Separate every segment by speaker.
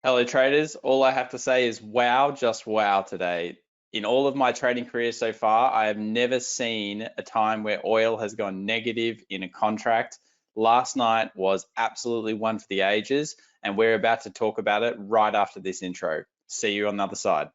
Speaker 1: Hello traders, all I have to say is wow, just wow today. In all of my trading career so far, I have never seen a time where oil has gone negative in a contract. Last night was absolutely one for the ages, and we're about to talk about it right after this intro. See you on the other side.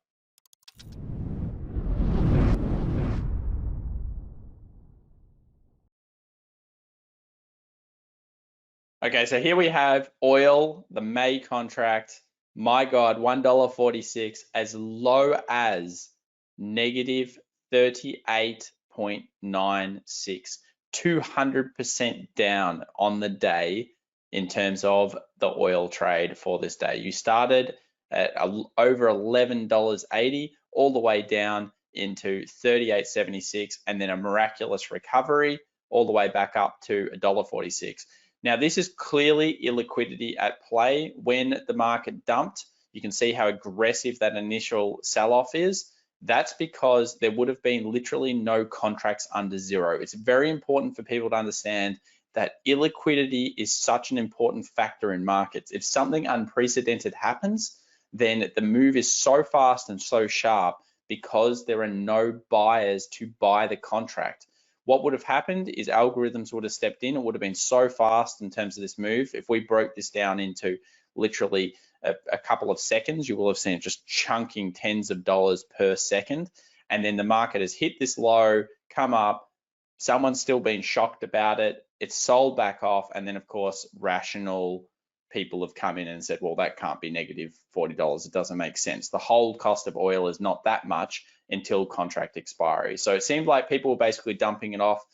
Speaker 1: Okay, so here we have oil, the May contract. My God, $1.46 as low as negative 38.96, 200% down on the day in terms of the oil trade for this day. You started at over $11.80 all the way down into 38.76 and then a miraculous recovery all the way back up to $1.46. Now, this is clearly illiquidity at play. When the market dumped, you can see how aggressive that initial sell-off is. That's because there would have been literally no contracts under zero. It's very important for people to understand that illiquidity is such an important factor in markets. If something unprecedented happens, then the move is so fast and so sharp because there are no buyers to buy the contract. What would have happened is algorithms would have stepped in. It would have been so fast in terms of this move. If we broke this down into literally a couple of seconds, you will have seen it just chunking tens of dollars per second. And then the market has hit this low, come up, someone's still been shocked about it, it's sold back off, and then of course rational people have come in and said, well, that can't be negative $40. It doesn't make sense. The hold cost of oil is not that much until contract expiry. So it seemed like people were basically dumping it off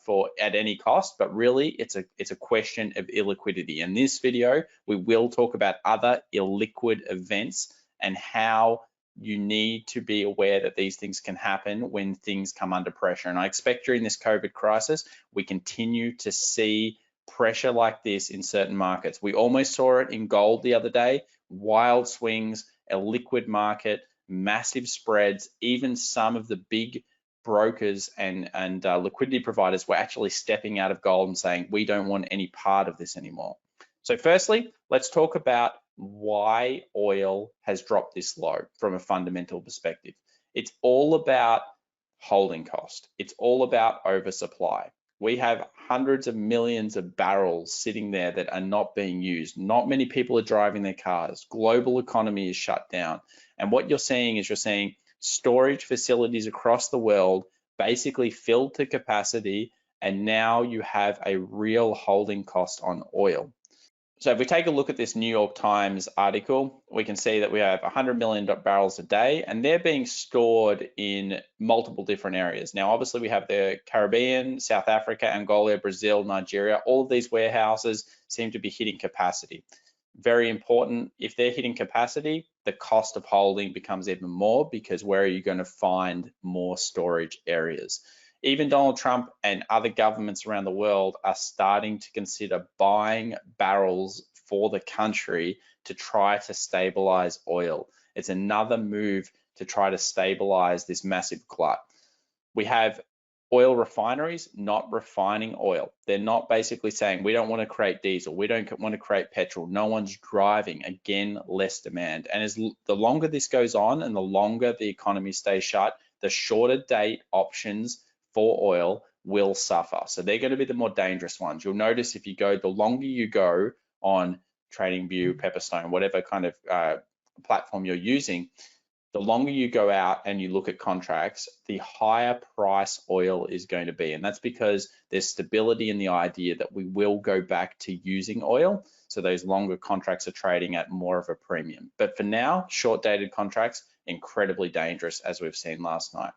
Speaker 1: for at any cost, but really it's a question of illiquidity. In this video, we will talk about other illiquid events and how you need to be aware that these things can happen when things come under pressure. And I expect during this COVID crisis, we continue to see pressure like this in certain markets. We almost saw it in gold the other day, wild swings, a liquid market, massive spreads. Even some of the big brokers and liquidity providers were actually stepping out of gold and saying, we don't want any part of this anymore. So firstly, let's talk about why oil has dropped this low from a fundamental perspective. It's all about holding cost. It's all about oversupply. We have hundreds of millions of barrels sitting there that are not being used. Not many people are driving their cars. Global economy is shut down. And what you're seeing is storage facilities across the world basically filled to capacity, and now you have a real holding cost on oil. So if we take a look at this New York Times article, we can see that we have 100 million barrels a day, and they're being stored in multiple different areas. Now, obviously, we have the Caribbean, South Africa, Angola, Brazil, Nigeria. All of these warehouses seem to be hitting capacity. Very important, if they're hitting capacity, the cost of holding becomes even more, because where are you going to find more storage areas? Even Donald Trump and other governments around the world are starting to consider buying barrels for the country to try to stabilize oil. It's another move to try to stabilize this massive glut. We have oil refineries not refining oil. They're not basically saying, we don't want to create diesel, we don't want to create petrol, no one's driving. Again, less demand. And as the longer this goes on and the longer the economy stays shut, the shorter date options for oil will suffer. So they're going to be the more dangerous ones. You'll notice if you go, the longer you go on TradingView, Pepperstone, whatever kind of platform you're using, the longer you go out and you look at contracts, the higher price oil is going to be. And that's because there's stability in the idea that we will go back to using oil. So those longer contracts are trading at more of a premium. But for now, short dated contracts, incredibly dangerous, as we've seen last night.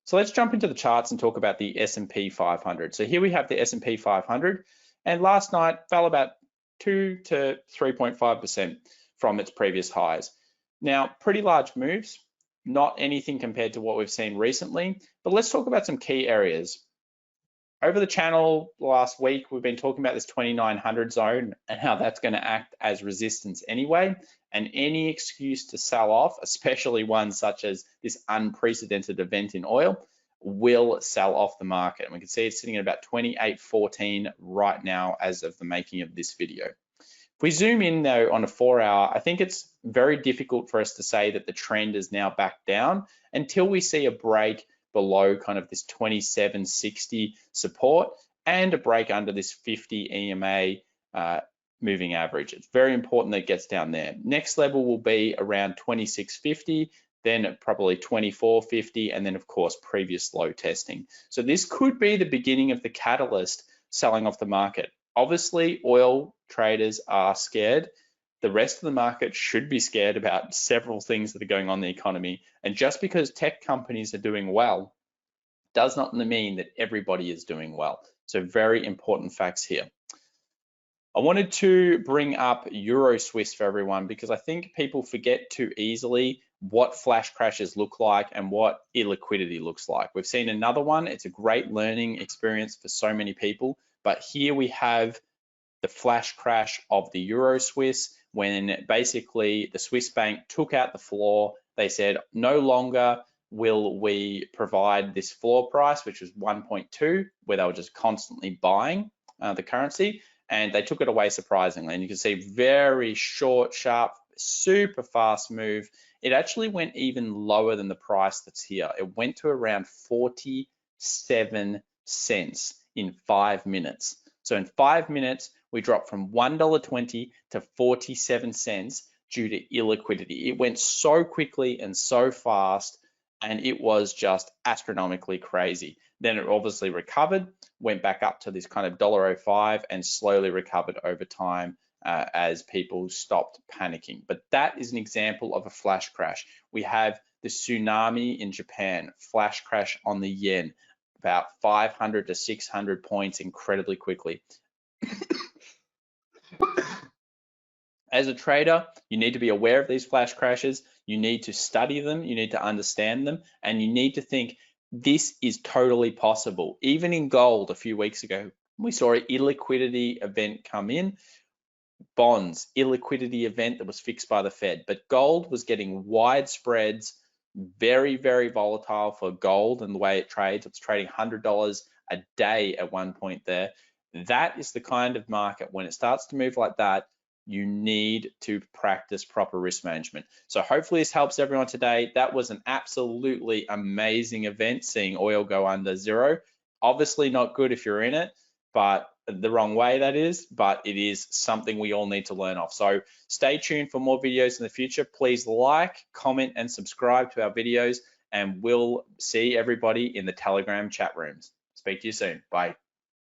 Speaker 1: So let's jump into the charts and talk about the S&P 500. So here we have the S&P 500, and last night fell about 2 to 3.5% from its previous highs. Now, pretty large moves, not anything compared to what we've seen recently, but let's talk about some key areas. Over the channel last week, we've been talking about this 2900 zone and how that's going to act as resistance anyway. And any excuse to sell off, especially one such as this unprecedented event in oil, will sell off the market. And we can see it's sitting at about 28.14 right now as of the making of this video. If we zoom in though on a 4 hour, I think it's very difficult for us to say that the trend is now back down until we see a break below kind of this 2760 support and a break under this 50 EMA moving average. It's very important that it gets down there. Next level will be around 2650, then probably 2450, and then of course previous low testing. So this could be the beginning of the catalyst selling off the market. Obviously, oil traders are scared. The rest of the market should be scared about several things that are going on in the economy. And just because tech companies are doing well does not mean that everybody is doing well. So very important facts here. I wanted to bring up Euro Swiss for everyone because I think people forget too easily what flash crashes look like and what illiquidity looks like. We've seen another one. It's a great learning experience for so many people. But here we have the flash crash of the Euro Swiss when basically the Swiss bank took out the floor. They said, no longer will we provide this floor price, which was 1.2, where they were just constantly buying the currency. And they took it away surprisingly. And you can see very short, sharp, super fast move. It actually went even lower than the price that's here. It went to around 47 cents in 5 minutes. So in 5 minutes, we dropped from $1.20 to 47 cents due to illiquidity. It went so quickly and so fast, and it was just astronomically crazy. Then it obviously recovered, went back up to this kind of $1.05 and slowly recovered over time as people stopped panicking. But that is an example of a flash crash. We have the tsunami in Japan, flash crash on the yen, about 500 to 600 points incredibly quickly. As a trader, you need to be aware of these flash crashes. You need to study them. You need to understand them. And you need to think, this is totally possible. Even in gold a few weeks ago, we saw an illiquidity event come in. Bonds, illiquidity event that was fixed by the Fed. But gold was getting wide spreads, very, very volatile for gold and the way it trades. It's trading $100 a day at one point there. That is the kind of market, when it starts to move like that, you need to practice proper risk management. So hopefully this helps everyone today. That was an absolutely amazing event, seeing oil go under zero. Obviously not good if you're in it, but the wrong way that is, but it is something we all need to learn off. So stay tuned for more videos in the future. Please like, comment, and subscribe to our videos, and we'll see everybody in the Telegram chat rooms. Speak to you soon. Bye.